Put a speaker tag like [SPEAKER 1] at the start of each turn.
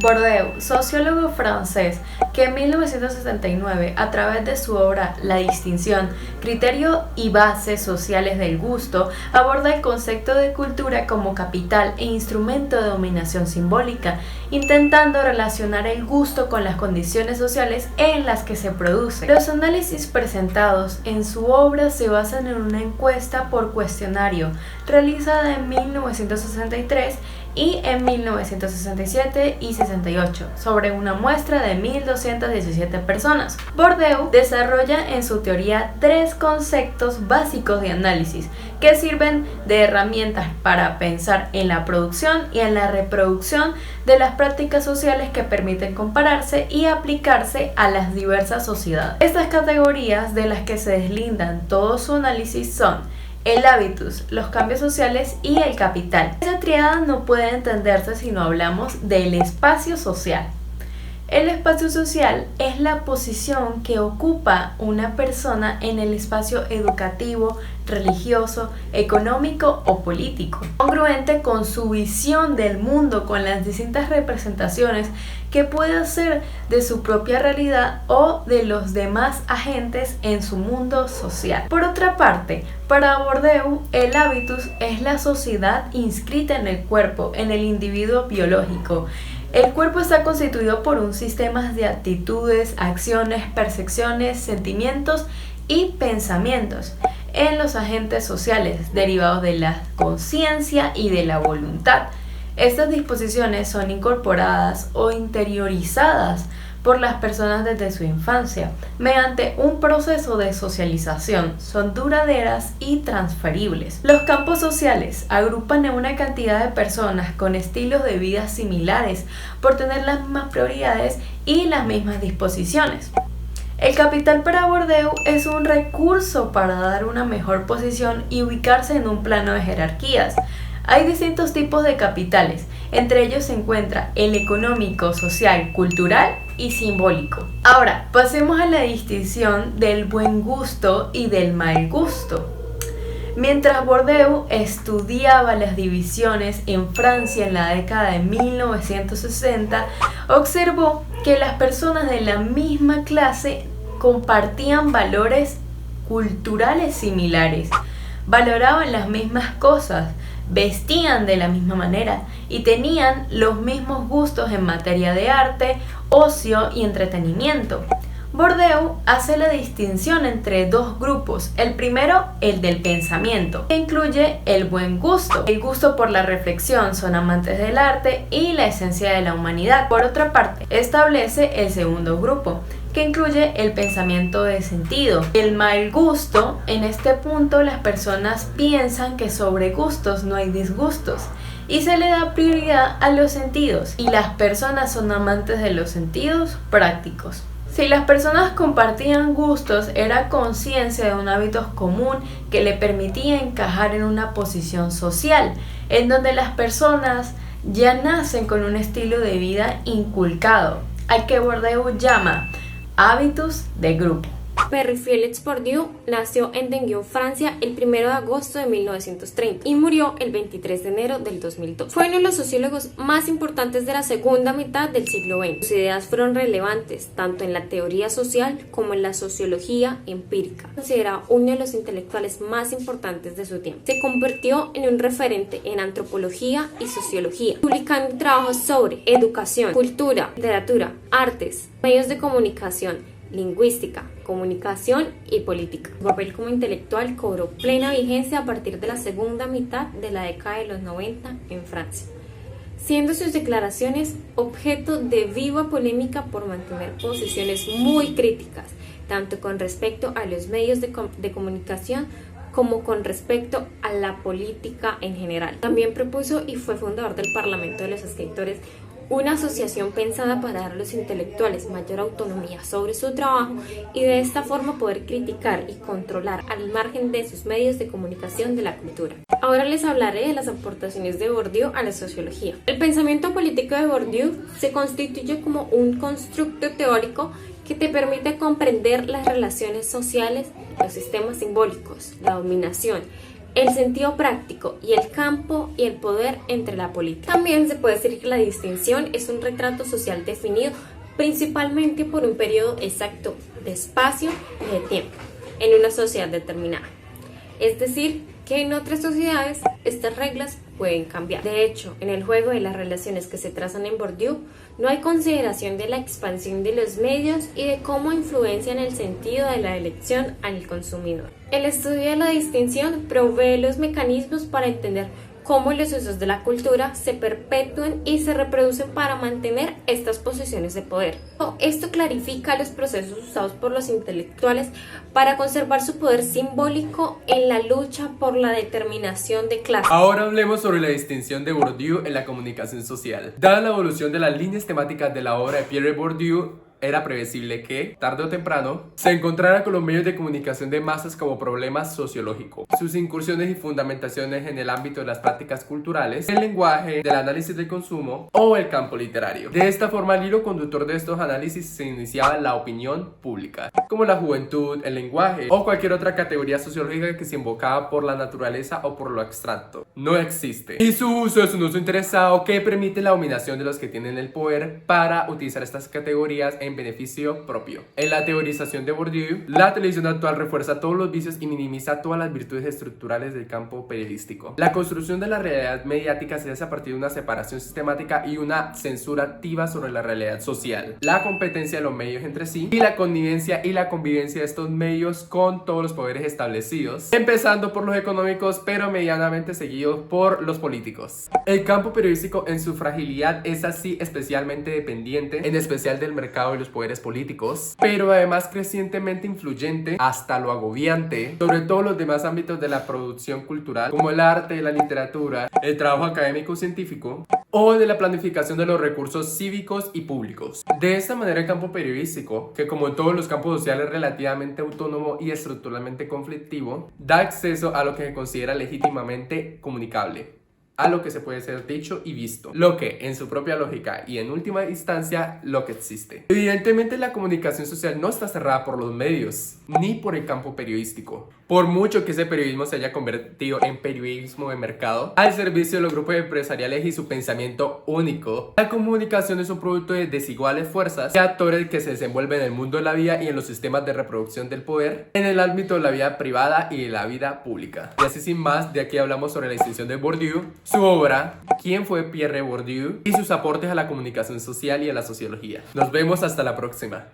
[SPEAKER 1] Bourdieu, sociólogo francés, que en 1969, a través de su obra La distinción, criterio y bases sociales del gusto, aborda el concepto de cultura como capital e instrumento de dominación simbólica, intentando relacionar el gusto con las condiciones sociales en las que se produce. Los análisis presentados en su obra se basan en una encuesta por cuestionario realizada en 1963 y en 1967 y 68 sobre una muestra de 1.217 personas. Bourdieu desarrolla en su teoría tres conceptos básicos de análisis que sirven de herramientas para pensar en la producción y en la reproducción de las prácticas sociales que permiten compararse y aplicarse a las diversas sociedades. Estas categorías de las que se deslindan todo su análisis son el hábitus, los cambios sociales y el capital. Esa tríada no puede entenderse si no hablamos del espacio social. El espacio social es la posición que ocupa una persona en el espacio educativo, religioso, económico o político, congruente con su visión del mundo, con las distintas representaciones que puede hacer de su propia realidad o de los demás agentes en su mundo social. Por otra parte, para Bourdieu, el hábitus es la sociedad inscrita en el cuerpo, en el individuo biológico. El cuerpo está constituido por un sistema de actitudes, acciones, percepciones, sentimientos y pensamientos en los agentes sociales derivados de la conciencia y de la voluntad. Estas disposiciones son incorporadas o interiorizadas por las personas desde su infancia, mediante un proceso de socialización, son duraderas y transferibles. Los campos sociales agrupan a una cantidad de personas con estilos de vida similares por tener las mismas prioridades y las mismas disposiciones. El capital para Bourdieu es un recurso para dar una mejor posición y ubicarse en un plano de jerarquías. Hay distintos tipos de capitales, entre ellos se encuentra el económico, social, cultural y simbólico. Ahora, pasemos a la distinción del buen gusto y del mal gusto. Mientras Bourdieu estudiaba las divisiones en Francia en la década de 1960, observó que las personas de la misma clase compartían valores culturales similares, valoraban las mismas cosas, vestían de la misma manera y tenían los mismos gustos en materia de arte, ocio y entretenimiento. Bourdieu hace la distinción entre dos grupos. El primero, el del pensamiento, que incluye el buen gusto. El gusto por la reflexión, son amantes del arte y la esencia de la humanidad. Por otra parte, establece el segundo grupo, que incluye el pensamiento de sentido. El mal gusto, en este punto las personas piensan que sobre gustos no hay disgustos y se le da prioridad a los sentidos, y las personas son amantes de los sentidos prácticos. Si las personas compartían gustos, era conciencia de un hábito común que le permitía encajar en una posición social, en donde las personas ya nacen con un estilo de vida inculcado, al que Bourdieu llama hábitos de grupo.
[SPEAKER 2] Pierre-Félix Bourdieu nació en Dinguin, Francia, el 1 de agosto de 1930 y murió el 23 de enero del 2002. Fue uno de los sociólogos más importantes de la segunda mitad del siglo XX. Sus ideas fueron relevantes tanto en la teoría social como en la sociología empírica. Considerado uno de los intelectuales más importantes de su tiempo. Se convirtió en un referente en antropología y sociología, publicando trabajos sobre educación, cultura, literatura, artes, medios de comunicación, lingüística, comunicación y política. Su papel como intelectual cobró plena vigencia a partir de la segunda mitad de la década de los 90 en Francia, siendo sus declaraciones objeto de viva polémica por mantener posiciones muy críticas, tanto con respecto a los medios de comunicación como con respecto a la política en general. También propuso y fue fundador del Parlamento de los Escritores, una asociación pensada para dar a los intelectuales mayor autonomía sobre su trabajo y de esta forma poder criticar y controlar al margen de sus medios de comunicación de la cultura. Ahora les hablaré de las aportaciones de Bourdieu a la sociología. El pensamiento político de Bourdieu se constituye como un constructo teórico que te permite comprender las relaciones sociales, los sistemas simbólicos, la dominación, el sentido práctico y el campo y el poder entre la política. También se puede decir que la distinción es un retrato social definido principalmente por un periodo exacto de espacio y de tiempo en una sociedad determinada. Es decir, que en otras sociedades estas reglas pueden cambiar. De hecho, en el juego de las relaciones que se trazan en Bourdieu, no hay consideración de la expansión de los medios y de cómo influencian el sentido de la elección al consumidor. El estudio de la distinción provee los mecanismos para entender cómo los usos de la cultura se perpetúan y se reproducen para mantener estas posiciones de poder. Esto clarifica los procesos usados por los intelectuales para conservar su poder simbólico en la lucha por la determinación de clases.
[SPEAKER 3] Ahora hablemos sobre la distinción de Bourdieu en la comunicación social. Dada la evolución de las líneas temáticas de la obra de Pierre Bourdieu, era previsible que, tarde o temprano, se encontrara con los medios de comunicación de masas como problema sociológico. Sus incursiones y fundamentaciones en el ámbito de las prácticas culturales, el lenguaje, del análisis del consumo o el campo literario. De esta forma, el hilo conductor de estos análisis se iniciaba la opinión pública, como la juventud, el lenguaje o cualquier otra categoría sociológica que se invocaba por la naturaleza o por lo abstracto. No existe. Y su uso es un uso interesado que permite la dominación de los que tienen el poder para utilizar estas categorías en beneficio propio. En la teorización de Bourdieu, la televisión actual refuerza todos los vicios y minimiza todas las virtudes estructurales del campo periodístico. La construcción de la realidad mediática se hace a partir de una separación sistemática y una censura activa sobre la realidad social, la competencia de los medios entre sí y la connivencia y la convivencia de estos medios con todos los poderes establecidos, empezando por los económicos pero medianamente seguidos por los políticos. El campo periodístico en su fragilidad es así especialmente dependiente, en especial del mercado y los poderes políticos, pero además crecientemente influyente hasta lo agobiante sobre todos los demás ámbitos de la producción cultural, como el arte, la literatura, el trabajo académico científico o de la planificación de los recursos cívicos y públicos. De esta manera, el campo periodístico, que como en todos los campos sociales es relativamente autónomo y estructuralmente conflictivo, da acceso a lo que se considera legítimamente comunicable, a lo que se puede ser dicho y visto, lo que en su propia lógica y en última instancia lo que existe. Evidentemente la comunicación social no está cerrada por los medios ni por el campo periodístico. Por mucho que ese periodismo se haya convertido en periodismo de mercado al servicio de los grupos empresariales y su pensamiento único, la comunicación es un producto de desiguales fuerzas y actores que se desenvuelven en el mundo de la vida y en los sistemas de reproducción del poder, en el ámbito de la vida privada y de la vida pública. Y así sin más, de aquí hablamos sobre la distinción de Bourdieu, su obra, quién fue Pierre Bourdieu y sus aportes a la comunicación social y a la sociología. Nos vemos hasta la próxima.